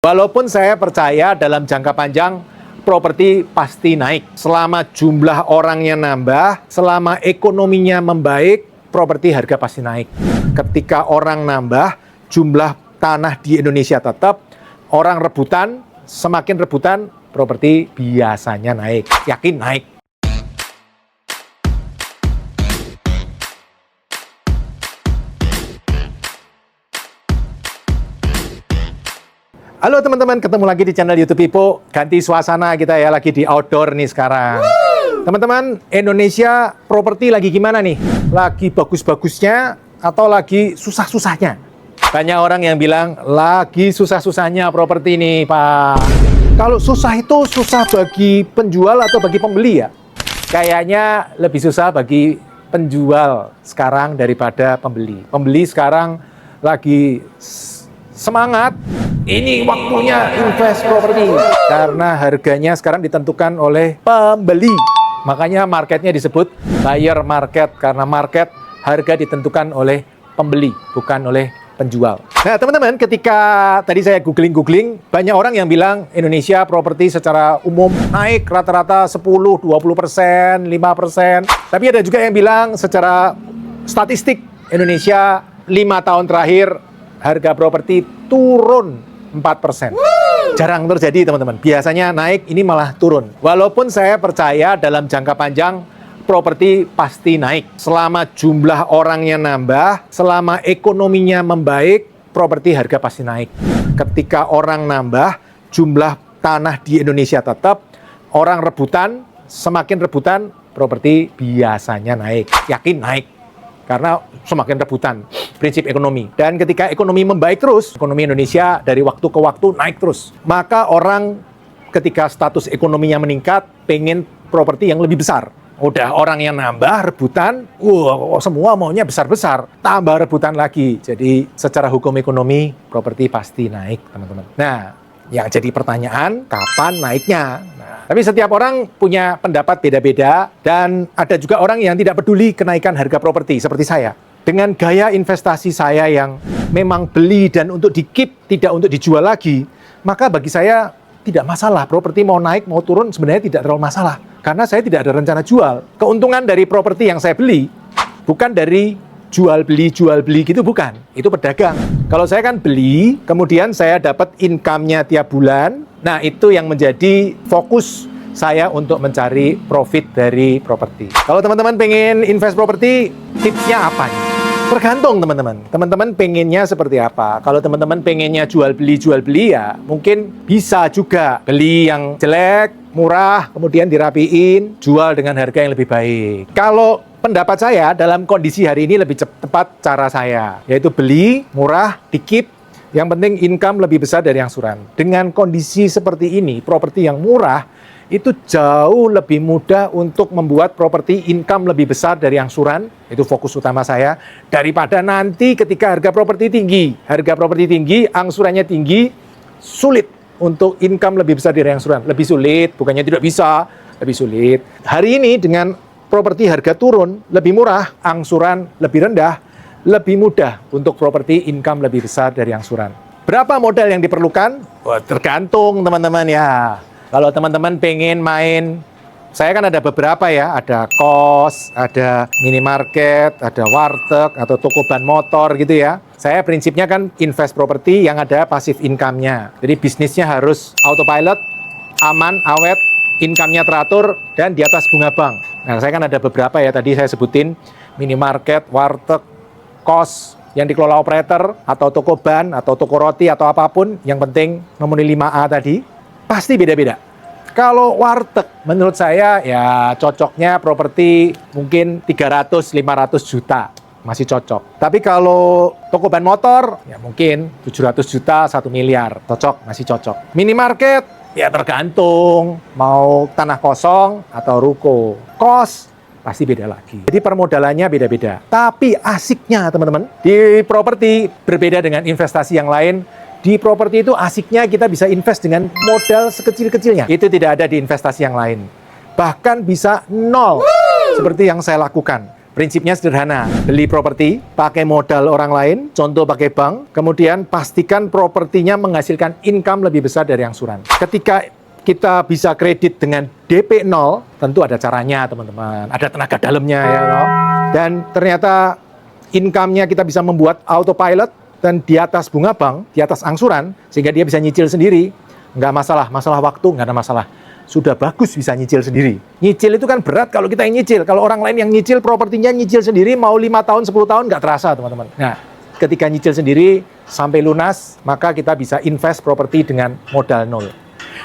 Walaupun saya percaya dalam jangka panjang properti pasti naik. Selama jumlah orangnya nambah, selama ekonominya membaik, properti harga pasti naik. Ketika orang nambah, jumlah tanah di Indonesia tetap, orang rebutan, semakin rebutan, properti biasanya naik. Yakin naik. Halo teman-teman, ketemu lagi di channel YouTube Pipo. Ganti suasana kita ya, lagi di outdoor nih sekarang. Teman-teman, Indonesia properti lagi gimana nih? Lagi bagus-bagusnya atau lagi susah-susahnya? Banyak orang yang bilang, lagi susah-susahnya properti nih Pak. Kalau susah itu susah bagi penjual atau bagi pembeli ya? Kayaknya lebih susah bagi penjual sekarang daripada pembeli. Pembeli sekarang lagi semangat, ini waktunya invest properti karena harganya sekarang ditentukan oleh pembeli. Makanya marketnya disebut buyer market, karena market harga ditentukan oleh pembeli, bukan oleh penjual. Nah teman-teman, ketika tadi saya googling, banyak orang yang bilang Indonesia properti secara umum naik rata-rata 10-20%, 5%. Tapi ada juga yang bilang secara statistik Indonesia 5 tahun terakhir harga properti turun 4%. Jarang terjadi teman-teman. Biasanya naik, ini malah turun. Walaupun saya percaya dalam jangka panjang properti pasti naik. Selama jumlah orangnya nambah, selama ekonominya membaik, properti harga pasti naik. Ketika orang nambah, jumlah tanah di Indonesia tetap, orang rebutan, semakin rebutan, properti biasanya naik. Yakin naik. Karena semakin rebutan, prinsip ekonomi. Dan ketika ekonomi membaik terus, ekonomi Indonesia dari waktu ke waktu naik terus. Maka orang ketika status ekonominya meningkat, pengen properti yang lebih besar. Udah orang yang nambah, rebutan, semua maunya besar-besar. Tambah rebutan lagi. Jadi secara hukum ekonomi, properti pasti naik, teman-teman. Nah, yang jadi pertanyaan, kapan naiknya? Tapi setiap orang punya pendapat beda-beda, dan ada juga orang yang tidak peduli kenaikan harga properti seperti saya. Dengan gaya investasi saya yang memang beli dan untuk di-keep, tidak untuk dijual lagi, maka bagi saya tidak masalah. Properti mau naik, mau turun sebenarnya tidak terlalu masalah. Karena saya tidak ada rencana jual. Keuntungan dari properti yang saya beli bukan dari jual beli gitu, bukan. Itu pedagang. Kalau saya kan beli, kemudian saya dapat income-nya tiap bulan. Nah, itu yang menjadi fokus saya untuk mencari profit dari properti. Kalau teman-teman pengen invest properti, tipsnya apa nih? Tergantung teman-teman. Teman-teman pengennya seperti apa? Kalau teman-teman pengennya jual beli ya, mungkin bisa juga beli yang jelek, murah, kemudian dirapiin, jual dengan harga yang lebih baik. Kalau pendapat saya dalam kondisi hari ini lebih tepat cara saya, yaitu beli murah, di-keep, yang penting income lebih besar dari angsuran. Dengan kondisi seperti ini, properti yang murah itu jauh lebih mudah untuk membuat properti income lebih besar dari angsuran. Itu fokus utama saya, daripada nanti ketika harga properti tinggi, angsurannya tinggi, sulit untuk income lebih besar dari angsuran. Lebih sulit, bukannya tidak bisa, lebih sulit. Hari ini dengan properti harga turun, lebih murah, angsuran lebih rendah, lebih mudah untuk properti income lebih besar dari angsuran. Berapa modal yang diperlukan? Tergantung teman-teman ya. Kalau teman-teman pengen main, saya kan ada beberapa ya, ada kos, ada minimarket, ada warteg, atau toko ban motor gitu ya. Saya prinsipnya kan invest properti yang ada passive income-nya. Jadi bisnisnya harus autopilot, aman, awet, income-nya teratur, dan di atas bunga bank. Nah, saya kan ada beberapa ya, tadi saya sebutin, minimarket, warteg, kos, yang dikelola operator, atau toko ban, atau toko roti, atau apapun, yang penting memenuhi 5A tadi, pasti beda-beda. Kalau warteg, menurut saya ya cocoknya properti mungkin 300-500 juta, masih cocok. Tapi kalau toko ban motor, ya mungkin 700 juta, 1 miliar, cocok, masih cocok. Minimarket, ya tergantung, mau tanah kosong atau ruko. Kos, pasti beda lagi. Jadi permodalannya beda-beda. Tapi asiknya teman-teman, di properti berbeda dengan investasi yang lain. Di properti itu asiknya kita bisa invest dengan modal sekecil-kecilnya. Itu tidak ada di investasi yang lain. Bahkan bisa nol, seperti yang saya lakukan. Prinsipnya sederhana, beli properti, pakai modal orang lain, contoh pakai bank, kemudian pastikan propertinya menghasilkan income lebih besar dari angsuran. Ketika kita bisa kredit dengan DP 0, tentu ada caranya teman-teman, ada tenaga dalamnya ya loh. Dan ternyata income-nya kita bisa membuat autopilot dan di atas bunga bank, di atas angsuran, sehingga dia bisa nyicil sendiri. Nggak masalah, masalah waktu nggak ada masalah. Sudah bagus bisa nyicil sendiri. Nyicil itu kan berat kalau kita yang nyicil. Kalau orang lain yang nyicil propertinya nyicil sendiri mau 5 tahun, 10 tahun nggak terasa teman-teman. Nah, ketika nyicil sendiri sampai lunas, maka kita bisa invest properti dengan modal 0.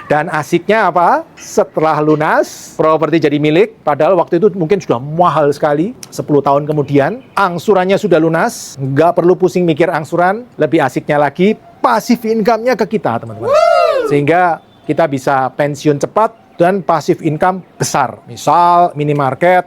Dan asiknya apa? Setelah lunas, properti jadi milik, padahal waktu itu mungkin sudah mahal sekali, 10 tahun kemudian, angsurannya sudah lunas, nggak perlu pusing mikir angsuran, lebih asiknya lagi, pasif income-nya ke kita, teman-teman. Sehingga kita bisa pensiun cepat dan pasif income besar. Misal minimarket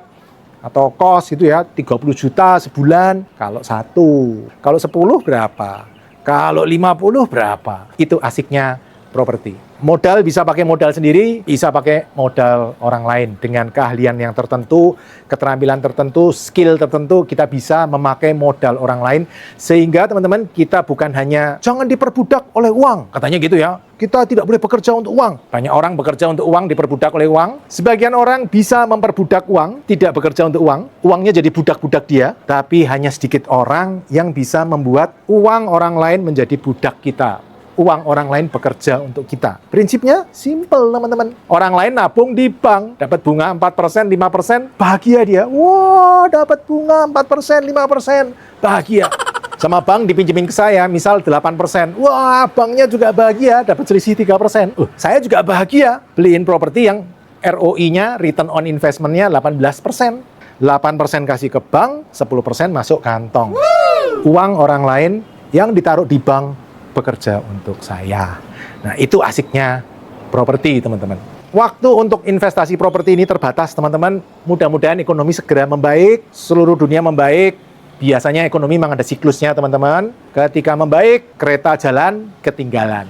atau kos gitu ya, 30 juta sebulan, kalau 1. Kalau 10 berapa? Kalau 50 berapa? Itu asiknya properti. Modal bisa pakai modal sendiri, bisa pakai modal orang lain. Dengan keahlian yang tertentu, keterampilan tertentu, skill tertentu, kita bisa memakai modal orang lain. Sehingga teman-teman, kita bukan hanya jangan diperbudak oleh uang. Katanya gitu ya, kita tidak boleh bekerja untuk uang. Banyak orang bekerja untuk uang, diperbudak oleh uang. Sebagian orang bisa memperbudak uang, tidak bekerja untuk uang. Uangnya jadi budak-budak dia. Tapi hanya sedikit orang yang bisa membuat uang orang lain menjadi budak kita. Uang orang lain bekerja untuk kita. Prinsipnya simple teman-teman. Orang lain nabung di bank, dapat bunga 4%, 5%, bahagia dia. Wah, dapat bunga 4%, 5%, bahagia. Sama bank dipinjemin ke saya, misal 8%. Wah, banknya juga bahagia, dapat selisih 3%. Saya juga bahagia beliin properti yang ROI-nya, return on investment-nya 18%. 8% kasih ke bank, 10% masuk kantong. Uang orang lain yang ditaruh di bank bekerja untuk saya. Nah, itu asiknya properti, teman-teman. Waktu untuk investasi properti ini terbatas, teman-teman. Mudah-mudahan ekonomi segera membaik, seluruh dunia membaik. Biasanya ekonomi memang ada siklusnya, teman-teman. Ketika membaik, kereta jalan ketinggalan.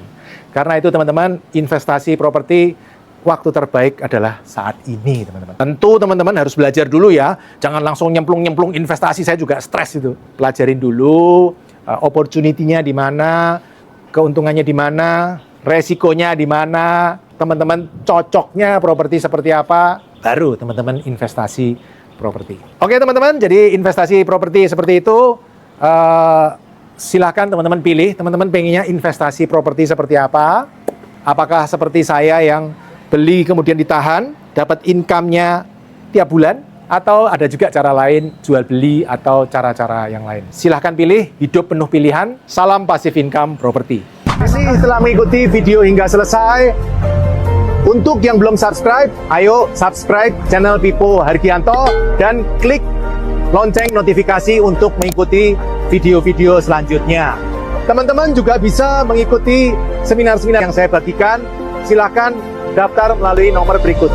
Karena itu, teman-teman, investasi properti waktu terbaik adalah saat ini, teman-teman. Tentu, teman-teman harus belajar dulu ya. Jangan langsung nyemplung-nyemplung investasi, saya juga stres itu. Pelajarin dulu, opportunity-nya di mana, keuntungannya di mana, resikonya di mana, teman-teman cocoknya properti seperti apa, baru teman-teman investasi properti. Oke teman-teman, jadi investasi properti seperti itu, silahkan teman-teman pilih, teman-teman pengennya investasi properti seperti apa, apakah seperti saya yang beli kemudian ditahan, dapat income-nya tiap bulan, atau ada juga cara lain, jual beli atau cara-cara yang lain. Silahkan pilih, hidup penuh pilihan. Salam passive income properti. Terima kasih telah mengikuti video hingga selesai. Untuk yang belum subscribe, ayo subscribe channel Pipo Hargianto dan klik lonceng notifikasi untuk mengikuti video-video selanjutnya. Teman-teman juga bisa mengikuti seminar-seminar yang saya bagikan. Silahkan daftar melalui nomor berikut.